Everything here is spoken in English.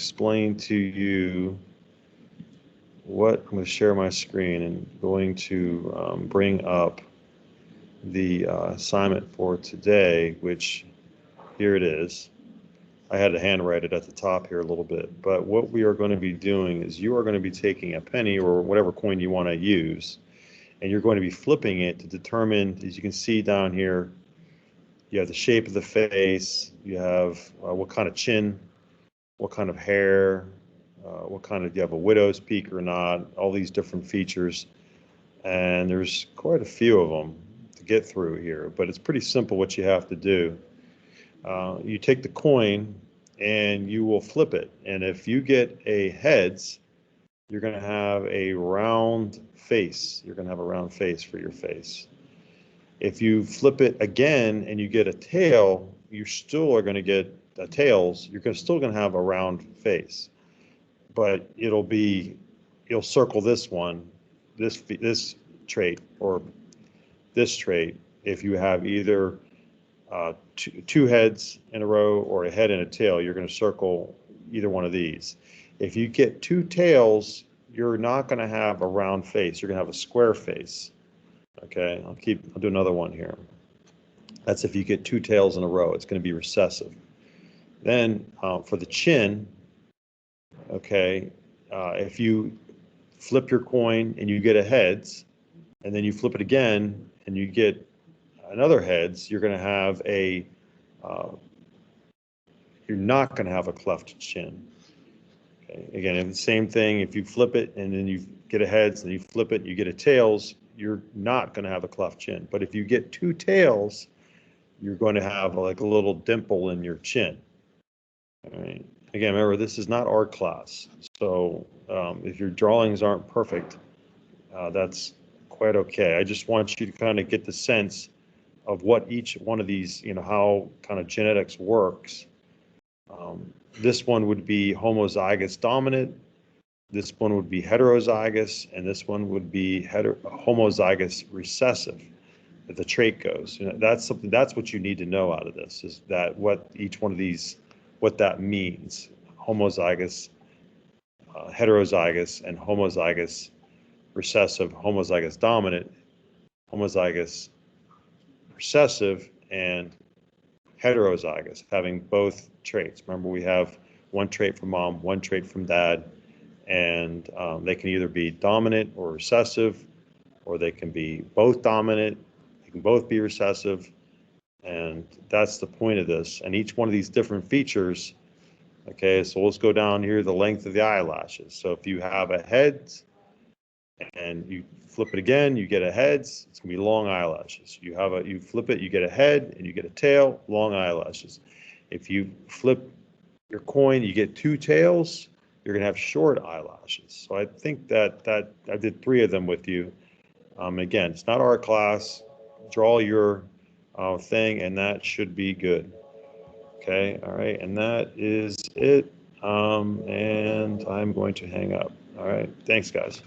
explain to you what I'm going to share my screen and going to bring up the assignment for today, which here it is. I had to handwrite it at the top here a little bit, but what we are going to be doing is you are going to be taking a penny or whatever coin you want to use, and you're going to be flipping it to determine, as you can see down here, you have the shape of the face, you have what kind of chin, what kind of hair, what kind of, you have a widow's peak or not, all these different features. And there's quite a few of them to get through here, but it's pretty simple what you have to do. You take the coin and you will flip it. And if you get a heads, you're going to have a round face. You're going to have a round face for your face. If you flip it again and you get a tail, you still are going to get tails. You're still going to have a round face, but you'll circle this one, this trait or this trait if you have either two heads in a row or a head and a tail. You're going to circle either one of these. If you get two tails, you're not going to have a round face. You're going to have a square face. Okay, I'll do another one here. That's if you get two tails in a row. It's going to be recessive. Then for the chin, okay, if you flip your coin and you get a heads, and then you flip it again and you get another heads, you're going to have you're not going to have a cleft chin. Okay. Again, the same thing, if you flip it and then you get a heads and you flip it and you get a tails, you're not going to have a cleft chin. But if you get two tails, you're going to have like a little dimple in your chin. All right. Again, remember, this is not art class. So if your drawings aren't perfect, that's quite okay. I just want you to kind of get the sense of what each one of these, how kind of genetics works. This one would be homozygous dominant. This one would be heterozygous, and this one would be homozygous recessive. If the trait goes, that's what you need to know out of this, is that what each one of these, what that means. Homozygous, heterozygous, and homozygous recessive, homozygous dominant, homozygous recessive, and heterozygous, having both traits. Remember, we have one trait from mom, one trait from dad, and they can either be dominant or recessive, or they can be both dominant, they can both be recessive, and that's the point of this. And each one of these different features, okay, so let's go down here, the length of the eyelashes. So if you have a heads and you flip it again, you get a heads, it's gonna be long eyelashes. You flip it, you get a head and you get a tail, long eyelashes. If you flip your coin, you get two tails, you're gonna have short eyelashes. So I think that I did three of them with you. Again, it's not art class. Draw your thing, and that should be good. Okay, all right, and that is it. And I'm going to hang up. All right, thanks, guys.